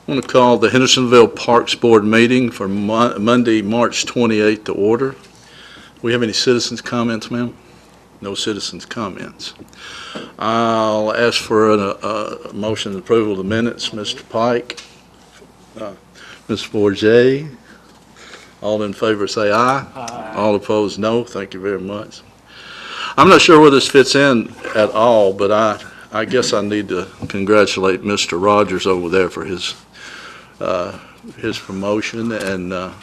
I want to call the Hendersonville Parks Board meeting for Monday, March 28th to order. Do we have any citizens' comments, ma'am? No citizens' comments. I'll ask for a motion of approval of the minutes. Mr. Pike, Ms. Forget. All in favor say aye. Aye. All opposed, no. Thank you very much. I'm not sure where this fits in at all, but I guess I need to congratulate Mr. Rogers over there for his promotion, and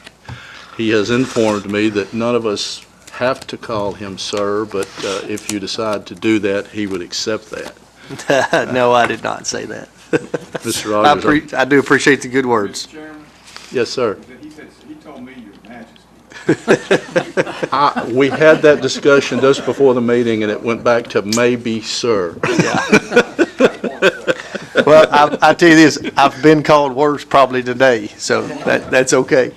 he has informed me that none of us have to call him sir, but if you decide to do that, he would accept that. No, I did not say that. Mr. Rogers, I do appreciate the good words. Mr. Chairman, yes, sir. he told me your majesty. We had that discussion just before the meeting, and it went back to maybe sir. Well, I tell you this, I've been called worse probably today, so that's okay.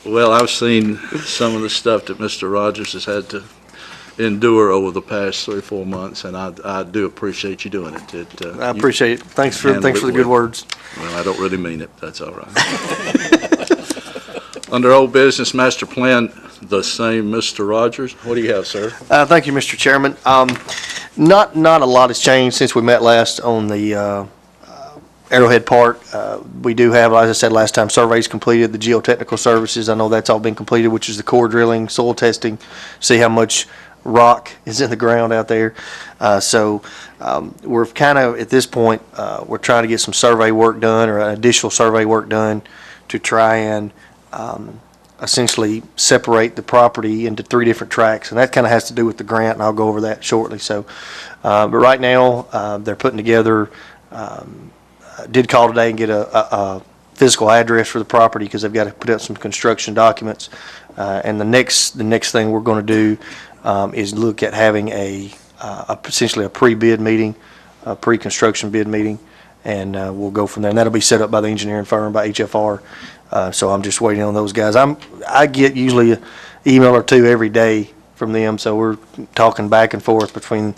Well, I've seen some of the stuff that Mr. Rogers has had to endure over the past 3 or 4 months, and I do appreciate you doing it. I appreciate it. Thanks for the good words. Well, I don't really mean it. That's all right. Under old business master plan, the same Mr. Rogers. What do you have, sir? Thank you, Mr. Chairman. Not a lot has changed since we met last on the Arrowhead Park. We do have, as I said last time, surveys completed, the geotechnical services. I know that's all been completed, which is the core drilling, soil testing, see how much rock is in the ground out there. So we're kind of, at this point, we're trying to get some survey work done or additional survey work done to try and essentially separate the property into 3 different tracks, and that kind of has to do with the grant, and I'll go over that shortly. So, but right now they're putting together. Did call today and get a physical address for the property because they've got to put up some construction documents. And the next thing we're going to do is look at having essentially a pre-bid meeting, a pre-construction bid meeting, and we'll go from there. And that'll be set up by the engineering firm, by HFR. So I'm just waiting on those guys. I get usually an email or 2 every day from them, so we're talking back and forth between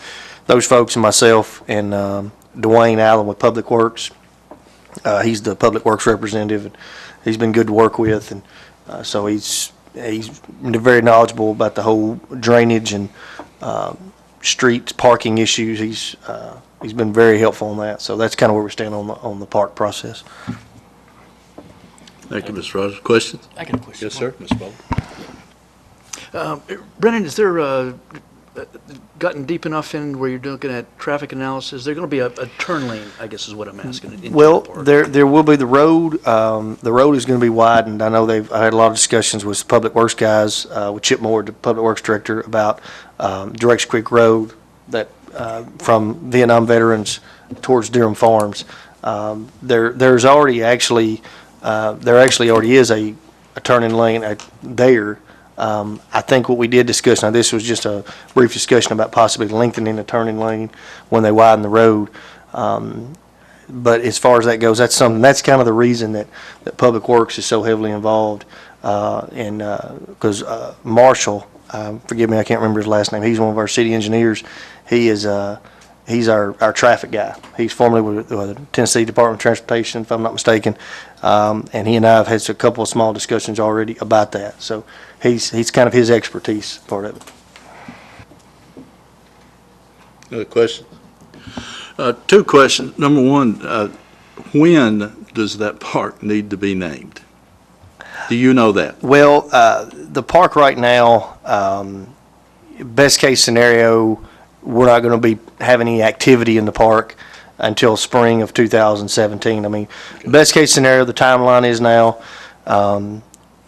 those folks and myself and Dwayne Allen with Public Works. He's the Public Works representative, and he's been good to work with, and so he's very knowledgeable about the whole drainage and street parking issues. He's been very helpful on that. So that's kind of where we stand on the park process. Thank you, Mr. Rogers. Questions? I got a question. Yes, sir. Ms. Bowles. Brennan, is there gotten deep enough in where you're looking at traffic analysis? Is there going to be a turn lane, I guess is what I'm asking. Well, there will be the road. The road is going to be widened. I know I had a lot of discussions with Public Works guys, with Chip Moore, the Public Works Director, about Direction Creek Road that from Vietnam veterans towards Durham Farms. There's already there actually already is a turning lane there. I think what we did discuss, now this was just a brief discussion about possibly lengthening the turning lane when they widen the road. But as far as that goes, that's kind of the reason that Public Works is so heavily involved. Because Marshall, forgive me, I can't remember his last name. He's one of our city engineers. He's our traffic guy. He's formerly with the Tennessee Department of Transportation, if I'm not mistaken. And he and I have had a couple of small discussions already about that. So he's kind of his expertise part of it. Other questions? 2 questions. Number 1, when does that park need to be named? Do you know that? Well, the park right now, best case scenario, we're not going to be having any activity in the park until spring of 2017. I mean, okay. Best case scenario, the timeline is now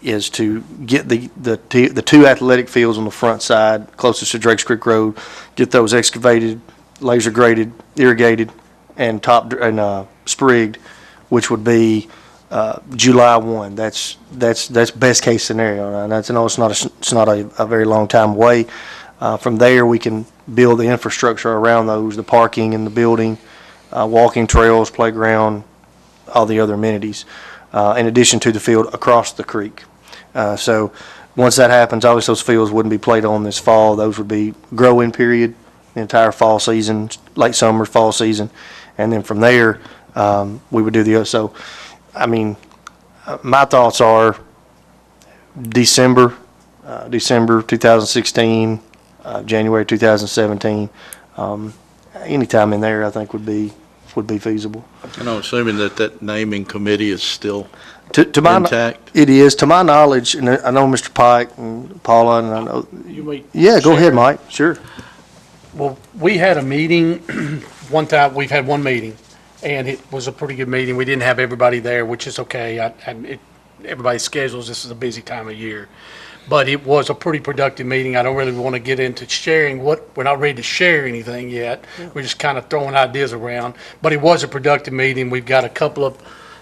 is to get the 2 athletic fields on the front side closest to Drakes Creek Road, get those excavated, laser graded, irrigated, and sprigged, which would be July 1. That's best case scenario. And that's, I know it's not a very long time away. From there, we can build the infrastructure around those, the parking and the building, walking trails, playground, all the other amenities, in addition to the field across the creek. So once that happens, obviously those fields wouldn't be played on this fall. Those would be growing period, the entire fall season, late summer, fall season. And then from there, we would do the other. So, I mean, my thoughts are December 2016, January 2017. Anytime in there, I think would be feasible. And I'm assuming that naming committee is still To my intact? It is, to my knowledge, and I know Mr. Pike and Paula, and I know. You may Yeah, go ahead, share. Mike. Sure. Well, we had a meeting, one time, we've had one meeting, and it was a pretty good meeting. We didn't have everybody there, which is okay. Everybody's schedules, this is a busy time of year. But it was a pretty productive meeting. I don't really want to get into sharing we're not ready to share anything yet. We're just kind of throwing ideas around. But it was a productive meeting. We've got a couple of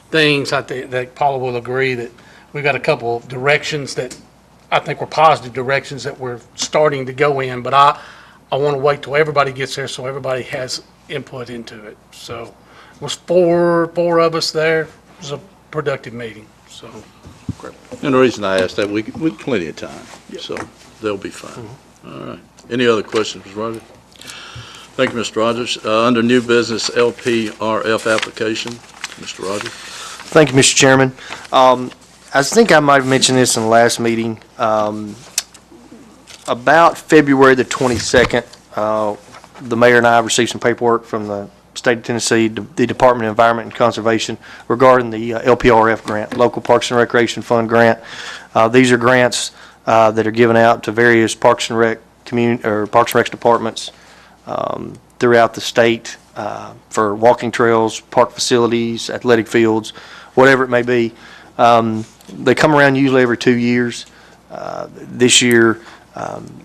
things, I think, that Paula will agree, that we've got a couple of directions that I think were positive directions that we're starting to go in. But I want to wait till everybody gets there so everybody has input into it. So it was four of us there. It was a productive meeting, so. And the reason I asked that, we plenty of time, so they'll be fine. All right. Any other questions, Mr. Rogers? Thank you, Mr. Rogers. Under new business, LPRF application, Mr. Rogers. Thank you, Mr. Chairman. I think I might have mentioned this in the last meeting. About February the 22nd, the mayor and I received some paperwork from the state of Tennessee, the Department of Environment and Conservation, regarding the LPRF grant, Local Parks and Recreation Fund grant. These are grants that are given out to various Parks and Rec Parks and Rec departments throughout the state for walking trails, park facilities, athletic fields, whatever it may be. They come around usually every 2 years. This year,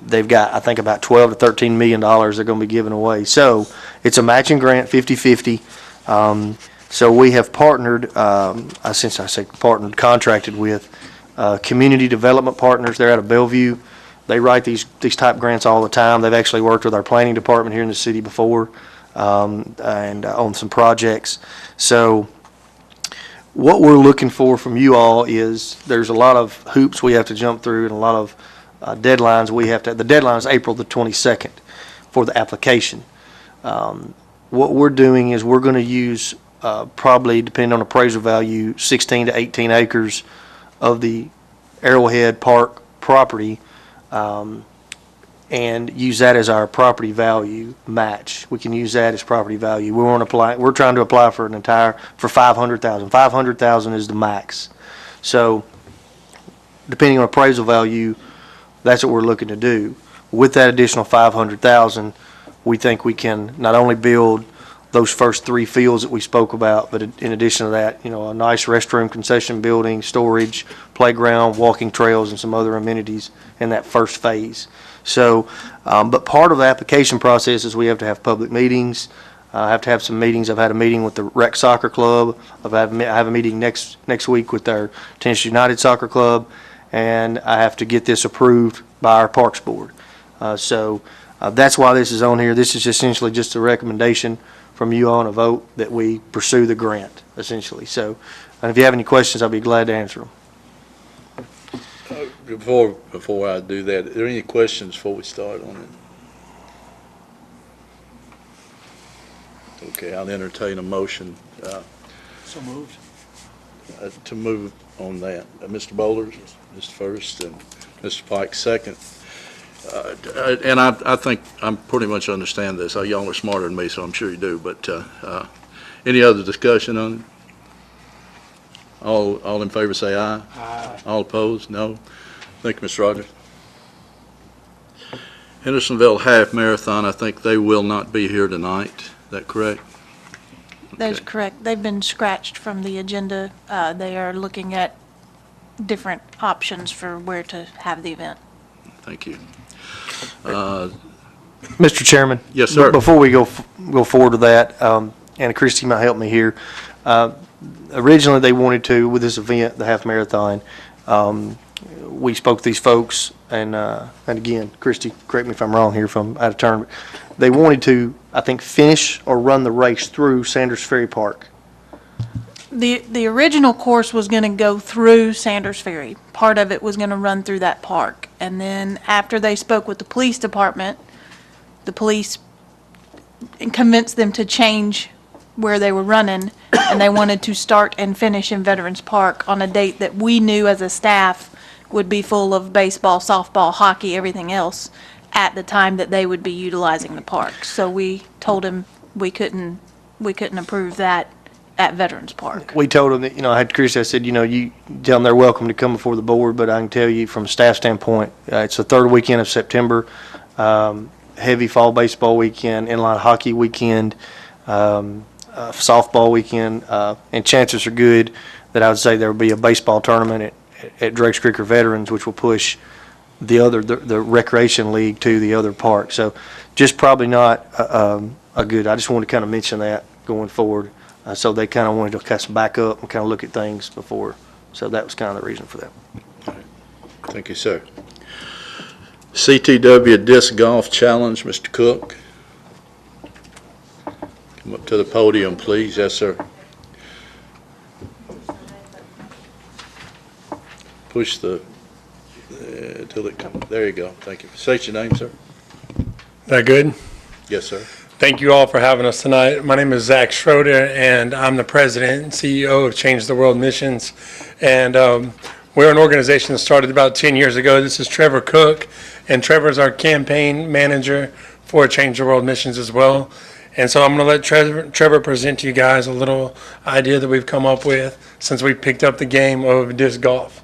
they've got, I think, about $12 to $13 million they're going to be giving away. So it's a matching grant, 50-50. So we have partnered, contracted with community development partners. They're out of Bellevue. They write these type grants all the time. They've actually worked with our planning department here in the city before, and on some projects. So what we're looking for from you all is, there's a lot of hoops we have to jump through and a lot of deadlines we have to. The deadline is April the 22nd for the application. What we're doing is we're going to use probably, depending on appraisal value, 16 to 18 acres of the Arrowhead Park property, and use that as our property value match. We can use that as property value. We're trying to apply for for $500,000. $500,000 is the max. So depending on appraisal value, that's what we're looking to do. With that additional $500,000, we think we can not only build those first 3 fields that we spoke about, but in addition to that, a nice restroom concession building, storage, playground, walking trails, and some other amenities in that first phase. So, but part of the application process is we have to have public meetings. I have to have some meetings. I've had a meeting with the Rec Soccer Club. I have a meeting next week with our Tennessee United Soccer Club, and I have to get this approved by our Parks Board. So that's why this is on here. This is essentially just a recommendation from you on a vote that we pursue the grant, essentially. So if you have any questions, I'll be glad to answer them. Before I do that, are there any questions before we start on it? Okay, I'll entertain a motion So moved. to move on that. Mr. Bowler is first, and Mr. Pike second. And I think I pretty much understand this. Y'all are smarter than me, so I'm sure you do. But any other discussion on it? All in favor say aye. Aye. All opposed? No. Thank you, Mr. Rogers. Hendersonville Half Marathon, I think they will not be here tonight. Is that correct? That is Okay. correct. They've been scratched from the agenda. They are looking at different options for where to have the event. Thank you. Mr. Chairman? Yes, sir. Before we go forward to that, and Christie might help me here. Originally, they wanted to, with this event, the half marathon, we spoke to these folks, and again, Christie, correct me if I'm wrong here, if I'm out of turn. They wanted to, I think, finish or run the race through Sanders Ferry Park. The original course was going to go through Sanders Ferry. Part of it was going to run through that park. And then after they spoke with the police department, the police convinced them to change where they were running, and they wanted to start and finish in Veterans Park on a date that we knew as a staff would be full of baseball, softball, hockey, everything else, at the time that they would be utilizing the park. So we told him we couldn't approve that at Veterans Park. We told them that, I had Chris, I said, you tell them they're welcome to come before the board, but I can tell you from a staff standpoint, it's the third weekend of September, heavy fall baseball weekend, inline hockey weekend, softball weekend, and chances are good that I would say there will be a baseball tournament at Drake's Creek or Veterans, which will push the recreation league to the other park. So just probably not a good, I just wanted to kind of mention that going forward. So they kind of wanted to kind of back up and kind of look at things before. So that was kind of the reason for that. Thank you, sir. CTW Disc Golf Challenge, Mr. Cook. Come up to the podium, please. Yes, sir. Push the, till it comes. There you go. Thank you. State your name, sir. That good? Yes, sir. Thank you all for having us tonight. My name is Zach Schroeder, and I'm the president and CEO of Change the World Missions. And we're an organization that started about 10 years ago. This is Trevor Cook, and Trevor's our campaign manager for Change the World Missions as well. And so I'm going to let Trevor present to you guys a little idea that we've come up with since we picked up the game of disc golf.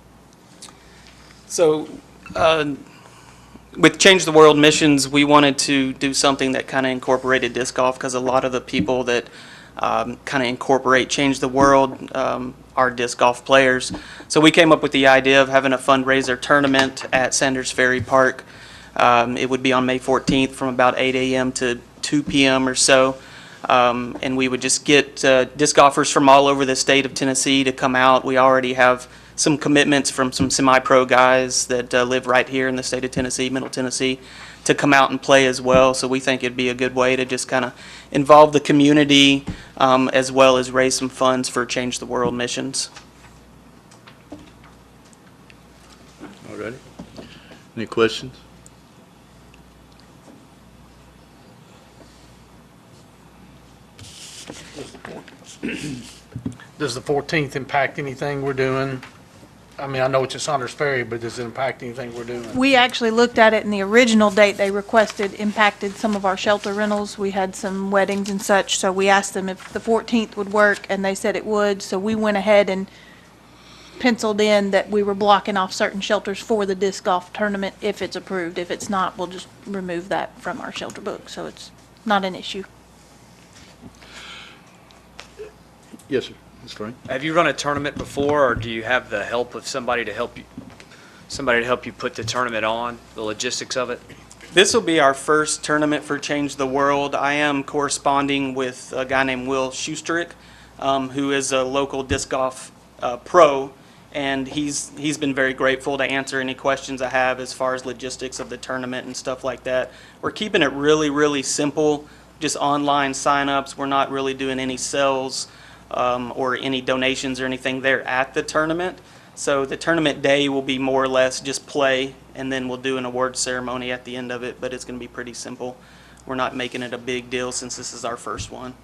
So, with Change the World Missions, we wanted to do something that kind of incorporated disc golf, because a lot of the people that kind of incorporate Change the World are disc golf players. So we came up with the idea of having a fundraiser tournament at Sanders Ferry Park. It would be on May 14th from about 8 a.m. to 2 p.m. or so. And we would just get disc golfers from all over the state of Tennessee to come out. We already have some commitments from some semi-pro guys that live right here in the state of Tennessee, Middle Tennessee, to come out and play as well. So we think it'd be a good way to just kind of involve the community as well as raise some funds for Change the World missions. All righty. Any questions? Does the 14th impact anything we're doing? I mean, I know it's at Saunders Ferry, but does it impact anything we're doing? We actually looked at it, and the original date they requested impacted some of our shelter rentals. We had some weddings and such, so we asked them if the 14th would work, and they said it would. So we went ahead and penciled in that we were blocking off certain shelters for the disc golf tournament if it's approved. If it's not, we'll just remove that from our shelter book, so it's not an issue. Yes, sir. Ms. Frank? Have you run a tournament before, or do you have the help of somebody to help you put the tournament on, the logistics of it? This will be our first tournament for Change the World. I am corresponding with a guy named Will Schusterick, who is a local disc golf pro, and he's been very grateful to answer any questions I have as far as logistics of the tournament and stuff like that. We're keeping it really, really simple, just online sign-ups. We're not really doing any sales or any donations or anything there at the tournament. So the tournament day will be more or less just play, and then we'll do an award ceremony at the end of it, but it's going to be pretty simple. We're not making it a big deal since this is our first one.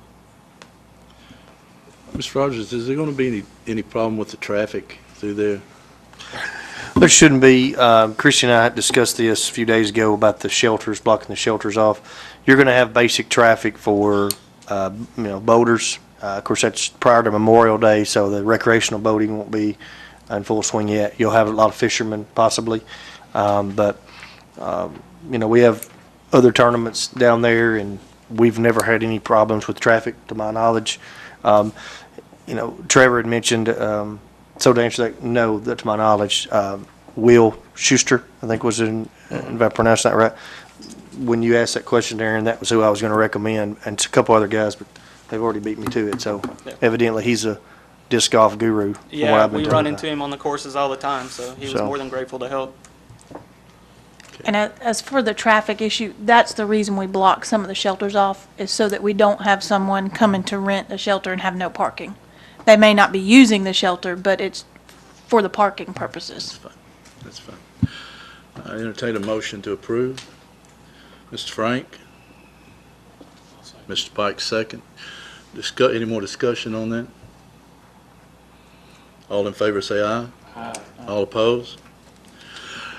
Mr. Rogers, is there going to be any problem with the traffic through there? There shouldn't be. Christian and I discussed this a few days ago about the shelters, blocking the shelters off. You're going to have basic traffic for, boaters. Of course, that's prior to Memorial Day, so the recreational boating won't be in full swing yet. You'll have a lot of fishermen possibly, but we have other tournaments down there, and we've never had any problems with traffic, to my knowledge. Trevor had mentioned, so to answer that, no, that to my knowledge, Will Schuster, I think was if I pronounced that right. When you asked that question, Aaron, that was who I was going to recommend, and it's a couple other guys, but they've already beat me to it. So evidently he's a disc golf guru. Yeah, we run into him on the courses all the time, so he was more than grateful to help. And as for the traffic issue, that's the reason we block some of the shelters off, is so that we don't have someone coming to rent a shelter and have no parking. They may not be using the shelter, but it's for the parking purposes. That's fine. I entertain a motion to approve. Mr. Frank? Mr. Pike, second. Any more discussion on that? All in favor, say aye. Aye. All opposed?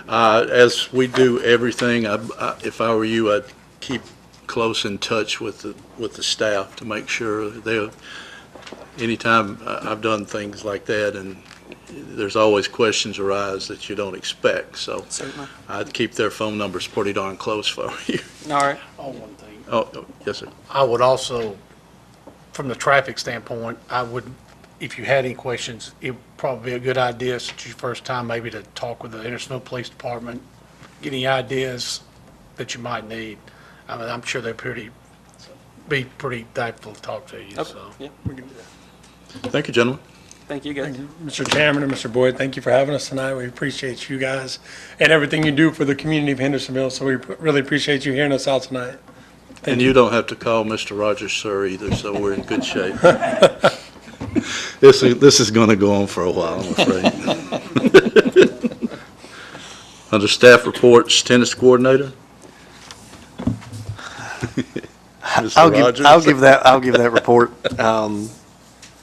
As we do everything, if I were you, I'd keep close in touch with the staff to make sure anytime I've done things like that, and there's always questions arise that you don't expect, so Certainly. I'd keep their phone numbers pretty darn close for you. All right. Oh, one thing. Oh, yes, sir. I would also, from the traffic standpoint, if you had any questions, it would probably be a good idea, since it's your first time, maybe to talk with the Hendersonville Police Department, get any ideas that you might need. I mean, I'm sure they'll be pretty thankful to talk to you, Okay. so. Yeah, we can do that. Thank you, gentlemen. Thank you, guys. Mr. Chairman and Mr. Boyd, thank you for having us tonight. We appreciate you guys and everything you do for the community of Hendersonville, so we really appreciate you hearing us out tonight. And you don't have to call Mr. Rogers sir either, so we're in good shape. This is going to go on for a while, I'm afraid. Under staff reports, tennis coordinator. Mr. Rogers. I'll give that report.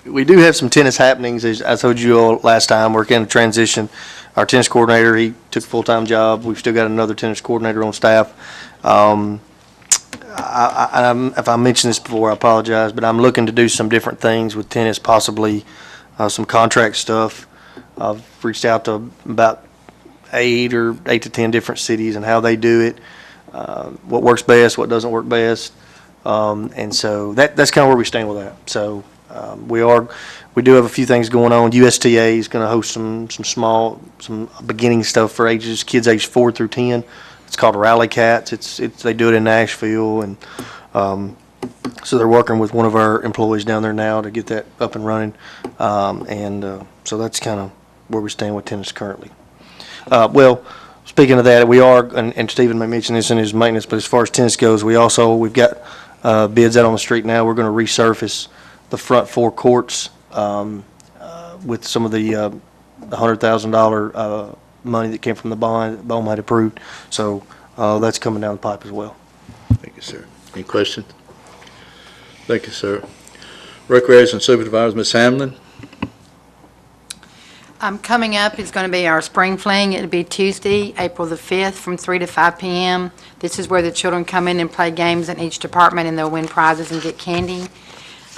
We do have some tennis happenings, as I told you all last time. We're in a transition. Our tennis coordinator, he took a full-time job. We've still got another tennis coordinator on staff. If I mentioned this before, I apologize, but I'm looking to do some different things with tennis, possibly some contract stuff. I've reached out to about 8 to 10 different cities and how they do it, what works best, what doesn't work best. And so that's kind of where we stand with that. So we do have a few things going on. USTA is going to host some beginning stuff for kids aged 4 through 10. It's called Rally Cats. They do it in Nashville, and so they're working with one of our employees down there now to get that up and running. So that's kind of where we stand with tennis currently. Well, speaking of that, we are, and Stephen may mention this in his maintenance, but as far as tennis goes, we've got bids out on the street now. We're going to resurface the front 4 courts with some of the $100,000 money that came from the bond that BOMA had approved. So that's coming down the pipe as well. Thank you, sir. Any questions? Thank you, sir. Recreation Supervisor, Ms. Hamlin. Coming up is going to be our spring fling. It'll be Tuesday, April the 5th from 3 to 5 p.m. This is where the children come in and play games in each department, and they'll win prizes and get candy.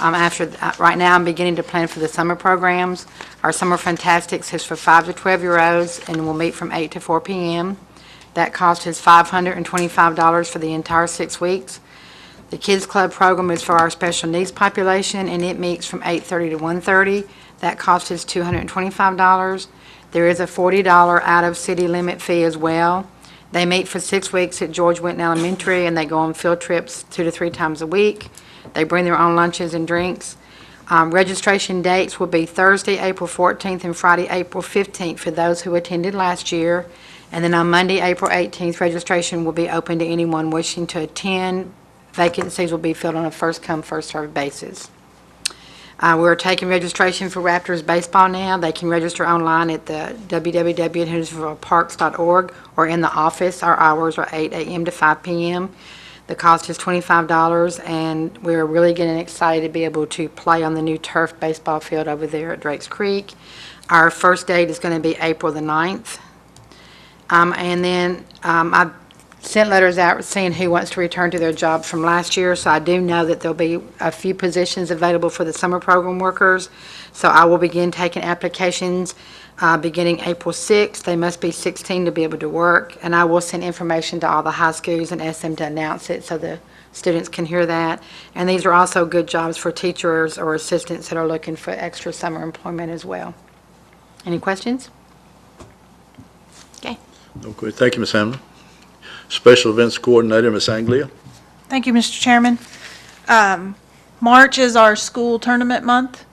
Right now, I'm beginning to plan for the summer programs. Our Summer Fantastics is for 5 to 12-year-olds, and we'll meet from 8 to 4 p.m. That cost is $525 for the entire 6 weeks. The Kids Club program is for our special needs population, and it meets from 8:30 to 1:30. That cost is $225. There is a $40 out-of-city limit fee as well. They meet for 6 weeks at George Winton Elementary, and they go on field trips 2 to 3 times a week. They bring their own lunches and drinks. Registration dates will be Thursday, April 14th, and Friday, April 15th for those who attended last year. And then on Monday, April 18th, registration will be open to anyone wishing to attend. Vacancies will be filled on a first-come, first-served basis. We're taking registration for Raptors baseball now. They can register online at the www.hendersonvilleparks.org or in the office. Our hours are 8 a.m. to 5 p.m. The cost is $25, and we're really getting excited to be able to play on the new turf baseball field over there at Drakes Creek. Our first date is going to be April the 9th. And then I've sent letters out saying who wants to return to their jobs from last year, so I do know that there'll be a few positions available for the summer program workers. So I will begin taking applications beginning April 6th. They must be 16 to be able to work, and I will send information to all the high schools and ask them to announce it so the students can hear that. And these are also good jobs for teachers or assistants that are looking for extra summer employment as well. Any questions? Okay. Okay, thank you, Ms. Hamlin. Special Events Coordinator, Ms. Anglia. Thank you, Mr. Chairman. March is our school tournament month,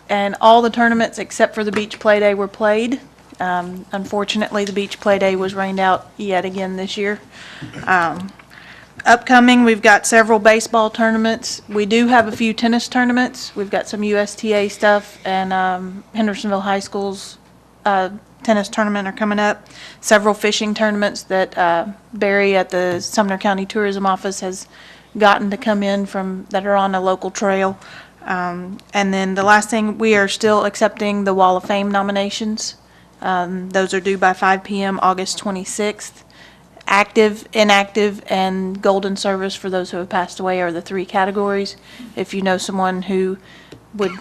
and all the tournaments except for the beach play day were played. Unfortunately, the beach play day was rained out yet again this year. Upcoming, we've got several baseball tournaments. We do have a few tennis tournaments. We've got some USTA stuff, and Hendersonville High School's tennis tournament are coming up. Several fishing tournaments that Barry at the Sumner County Tourism Office has gotten to come in from that are on a local trail. And then the last thing, we are still accepting the Wall of Fame nominations. Those are due by 5 p.m. August 26th. Active, inactive, and golden service for those who have passed away are the 3 categories. If you know someone who would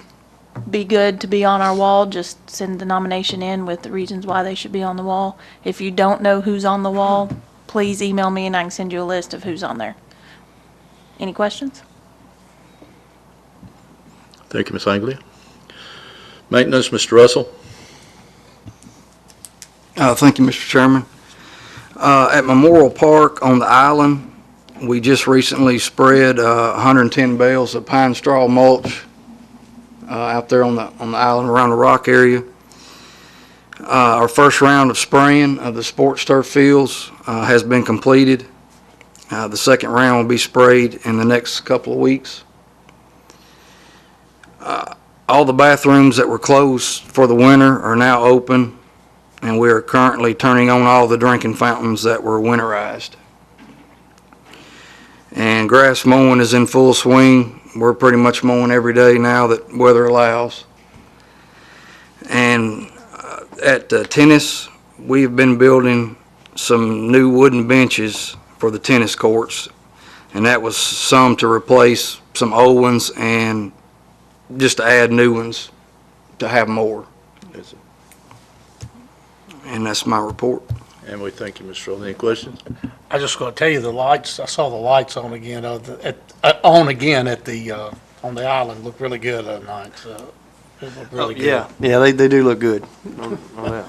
be good to be on our wall, just send the nomination in with the reasons why they should be on the wall. If you don't know who's on the wall, please email me and I can send you a list of who's on there. Any questions? Thank you, Ms. Anglia. Maintenance, Mr. Russell. Thank you, Mr. Chairman. At Memorial Park on the island, we just recently spread 110 bales of pine straw mulch out there on the island around the rock area. Our first round of spraying of the sports turf fields has been completed. The second round will be sprayed in the next couple of weeks. All the bathrooms that were closed for the winter are now open, and we are currently turning on all the drinking fountains that were winterized. And grass mowing is in full swing. We're pretty much mowing every day now that weather allows. And at tennis, we've been building some new wooden benches for the tennis courts, and that was some to replace some old ones and just to add new ones to have more. And that's my report. And we thank you, Mr. Russell. Any questions? I just going to tell you the lights. I saw the lights on again. On the island. Looked really good that night. So it looked really good. Yeah, they do look good. on that.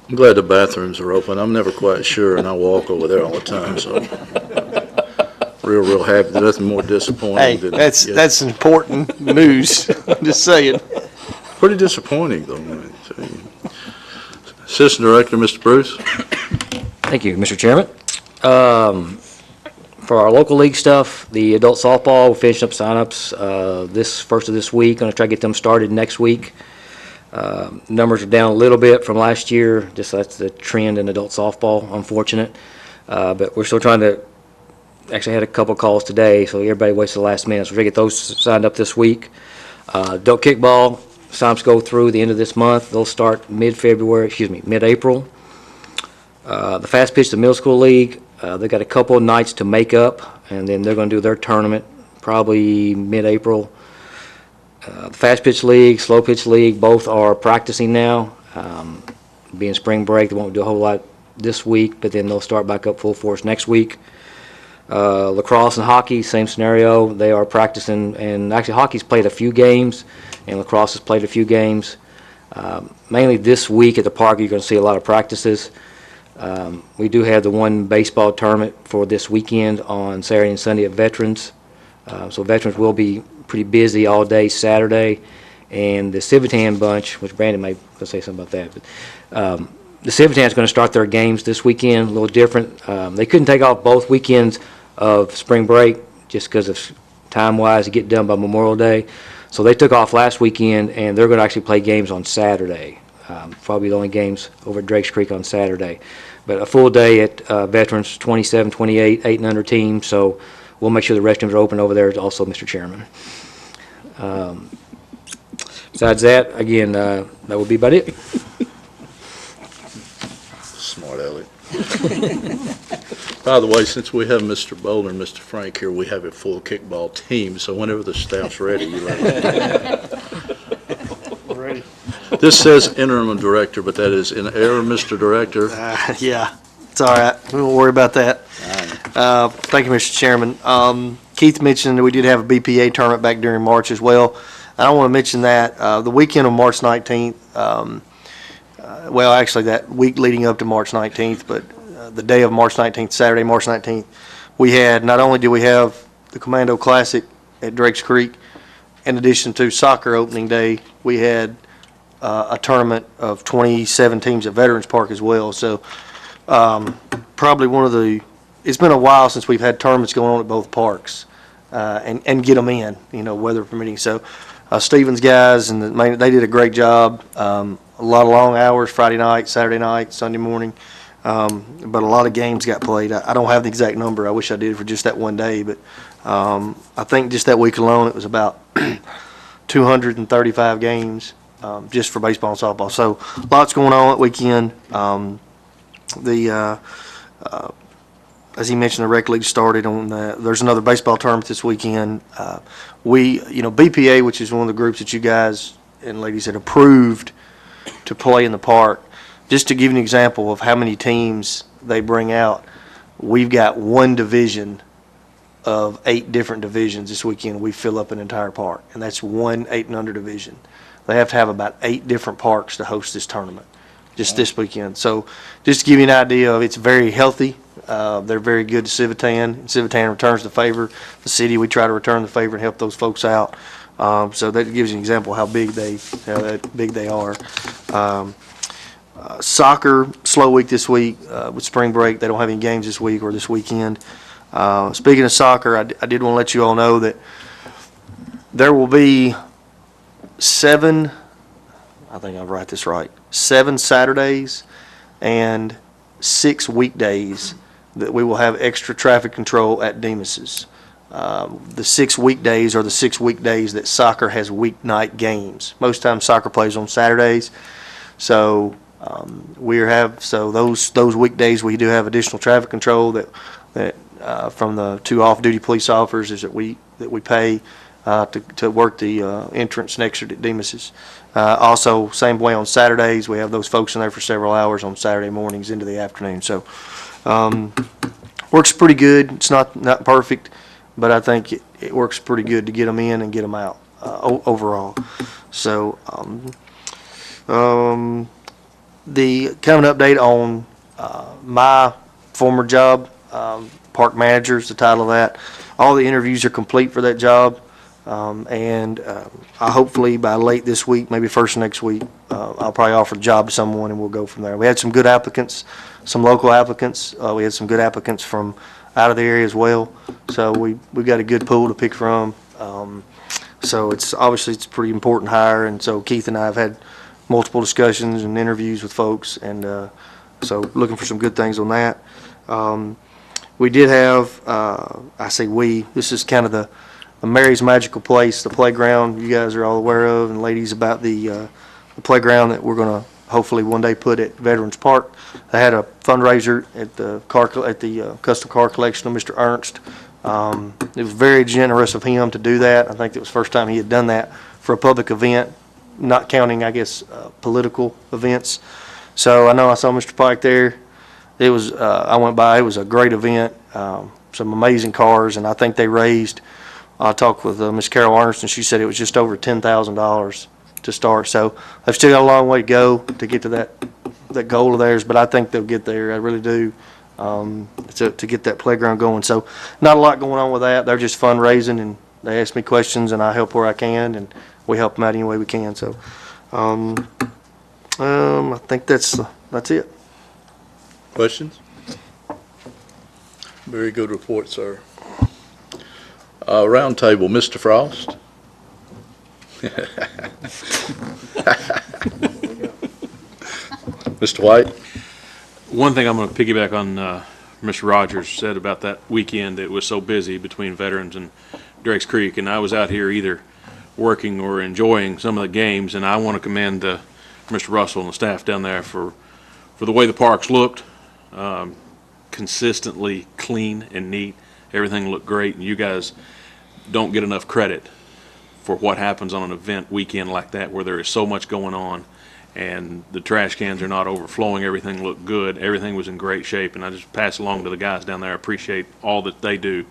I'm glad the bathrooms are open. I'm never quite sure, and I walk over there all the time, so real happy. There's nothing more disappointing Hey, than... that's important news. Just saying. Pretty disappointing, though. I tell you. Assistant Director, Mr. Bruce. Thank you, Mr. Chairman. For our local league stuff, the adult softball, we're finishing up signups first of this week. Going to try to get them started next week. Numbers are down a little bit from last year. Just that's the trend in adult softball, unfortunate. But we're still trying to. Actually, had a couple calls today, so everybody waits to the last minute. So we're going to get those signed up this week. Adult kickball. Signups go through the end of this month. They'll start mid-April. The fast pitch, the middle school league, they've got a couple of nights to make up, and then they're going to do their tournament probably mid-April. The fast pitch league, slow pitch league, both are practicing now. Being spring break, they won't do a whole lot this week, but then they'll start back up full force next week. Lacrosse and hockey, same scenario. They are practicing, and actually hockey's played a few games, and lacrosse has played a few games. Mainly this week at the park, you're going to see a lot of practices. We do have the one baseball tournament for this weekend on Saturday and Sunday at Veterans. So Veterans will be pretty busy all day Saturday. And the Civitan bunch, which Brandon may say something about that, but the Civitan is going to start their games this weekend, a little different. They couldn't take off both weekends of spring break just because of time-wise to get done by Memorial Day. So they took off last weekend, and they're going to actually play games on Saturday. Probably the only games over at Drakes Creek on Saturday. But a full day at Veterans, 27, 28, 8 and under teams. So we'll make sure the restrooms are open over there also, Mr. Chairman. Besides that, again, that would be about it. Smart Elliot. By the way, since we have Mr. Bowler and Mr. Frank here, we have a full kickball team, so whenever the staff's ready, you let us know. Ready. This says interim director, but that is in error, Mr. Director. Yeah, it's all right. We won't worry about that. Thank you, Mr. Chairman. Keith mentioned that we did have a BPA tournament back during March as well. I want to mention that the weekend of March 19th, well, actually that week leading up to March 19th, but the day of March 19th, Saturday, March 19th, we had, not only did we have the Commando Classic at Drakes Creek, in addition to soccer opening day, we had a tournament of 27 teams at Veterans Park as well. So probably one of the, it's been a while since we've had tournaments going on at both parks and get them in, weather permitting. So Stevens guys, and they did a great job. A lot of long hours, Friday night, Saturday night, Sunday morning. But a lot of games got played. I don't have the exact number. I wish I did for just that one day, but I think just that week alone, it was about 235 games just for baseball and softball. So lots going on that weekend. As he mentioned, the rec league started on there's another baseball tournament this weekend. BPA, which is one of the groups that you guys and ladies had approved to play in the park. Just to give you an example of how many teams they bring out, we've got one division of 8 different divisions this weekend. We fill up an entire park, and that's one 8 and under division. They have to have about 8 different parks to host this tournament just this weekend. So just to give you an idea of, it's very healthy. They're very good to Civitan. Civitan returns the favor. The city, we try to return the favor and help those folks out. So that gives you an example of how big they are. Soccer, slow week this week with spring break. They don't have any games this week or this weekend. Speaking of soccer, I did want to let you all know that there will be 7, I think I'll write this right, 7 Saturdays and 6 weekdays that we will have extra traffic control at Demas's. The 6 weekdays are the 6 weekdays that soccer has weeknight games. Most times soccer plays on Saturdays. So those weekdays we do have additional traffic control that from the 2 off-duty police officers that we pay to work the entrance next to Demas's. Also, same way on Saturdays, we have those folks in there for several hours on Saturday mornings into the afternoon. So works pretty good. It's not perfect, but I think it works pretty good to get them in and get them out overall. So the kind of an update on my former job, park manager is the title of that. All the interviews are complete for that job, and I hopefully by late this week, maybe first next week, I'll probably offer the job to someone and we'll go from there. We had some good applicants, some local applicants. We had some good applicants from out of the area as well. So we got a good pool to pick from. So it's obviously it's a pretty important hire, and so Keith and I have had multiple discussions and interviews with folks, and so looking for some good things on that. We did have, I say we, this is kind of the Mary's Magical Place, the playground you guys are all aware of, and ladies, about the playground that we're going to hopefully one day put at Veterans Park. They had a fundraiser at the custom car collection of Mr. Ernst. It was very generous of him to do that. I think it was the first time he had done that for a public event, not counting, I guess, political events. So I know I saw Mr. Pike there. It was, I went by, it was a great event, some amazing cars, and I think they raised, I talked with Ms. Carol Ernst, and she said it was just over $10,000 to start. So they've still got a long way to go to get to that goal of theirs, but I think they'll get there. I really do, to get that playground going. So not a lot going on with that. They're just fundraising, and they ask me questions, and I help where I can, and we help them out any way we can. So I think that's it. Questions? Very good report, sir. Round table, Mr. Frost. Mr. White. One thing I'm going to piggyback on Mr. Rogers said about that weekend. It was so busy between Veterans and Drake's Creek, and I was out here either working or enjoying some of the games, and I want to commend Mr. Russell and the staff down there for the way the parks looked. Consistently clean and neat. Everything looked great, and you guys don't get enough credit for what happens on an event weekend like that, where there is so much going on and the trash cans are not overflowing. Everything looked good. Everything was in great shape, and I just pass along to the guys down there. I appreciate all that they do.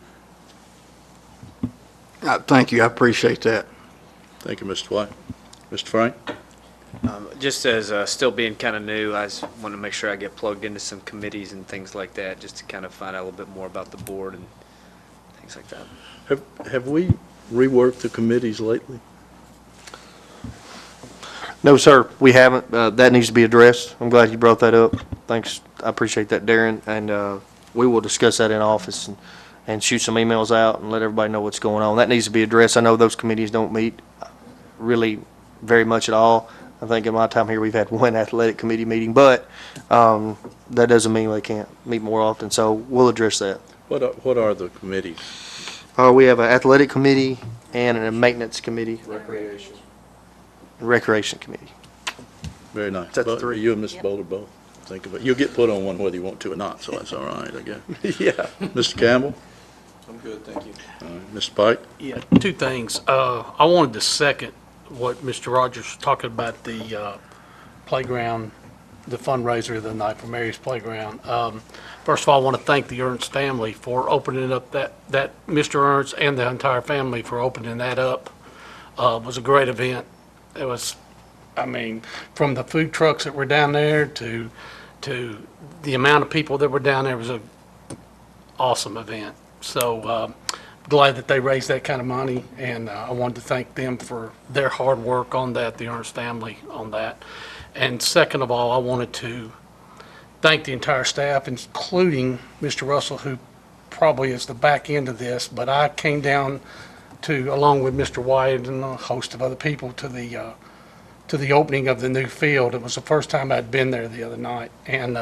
Thank you. I appreciate that. Thank you, Mr. White. Mr. Frank? Just as still being kind of new, I just want to make sure I get plugged into some committees and things like that, just to kind of find out a little bit more about the board and things like that. Have we reworked the committees lately? No, sir, we haven't. That needs to be addressed. I'm glad you brought that up. Thanks. I appreciate that, Darren. And we will discuss that in office and shoot some emails out and let everybody know what's going on. That needs to be addressed. I know those committees don't meet really very much at all. I think in my time here, we've had one athletic committee meeting, but that doesn't mean they can't meet more often, so we'll address that. What are the committees? We have an athletic committee and a maintenance committee. Recreation committee. Very nice. That's Both- three. You and Mr. Bowler both think of it. You'll get put on one whether you want to or not, so that's all right, I guess. Yeah. Mr. Campbell? I'm good, thank you. Mr. Pike? Yeah, two things. I wanted to second what Mr. Rogers was talking about, the playground, the fundraiser of the night for Mary's Playground. First of all, I want to thank the Ernst family for opening up that Mr. Ernst and the entire family for opening that up. It was a great event. It was, I mean, from the food trucks that were down there to the amount of people that were down there, it was an awesome event. So glad that they raised that kind of money, and I wanted to thank them for their hard work on that, the Ernst family on that. And second of all, I wanted to thank the entire staff, including Mr. Russell, who probably is the back end of this, but I came down to, along with Mr. White and a host of other people, to the opening of the new field. It was the first time I'd been there the other night, and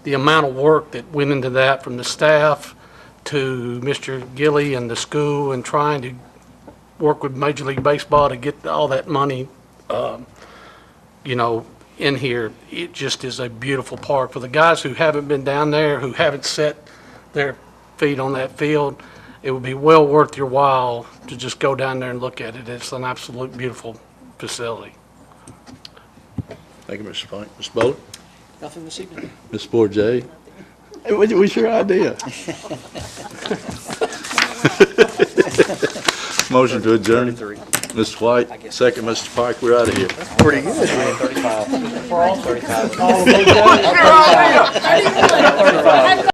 the amount of work that went into that from the staff to Mr. Gilly and the school, and trying to work with Major League Baseball to get all that money, in here. It just is a beautiful park. For the guys who haven't been down there, who haven't set their feet on that field, it would be well worth your while to just go down there and look at it. It's an absolute beautiful facility. Thank you, Mr. Pike. Mr. Bowler? Nothing this evening? Ms. Bourget? What's your idea? Motion to adjourn. Mr. White, second, Mr. Pike, we're out of here. Pretty good. 35. For all 35. Good idea.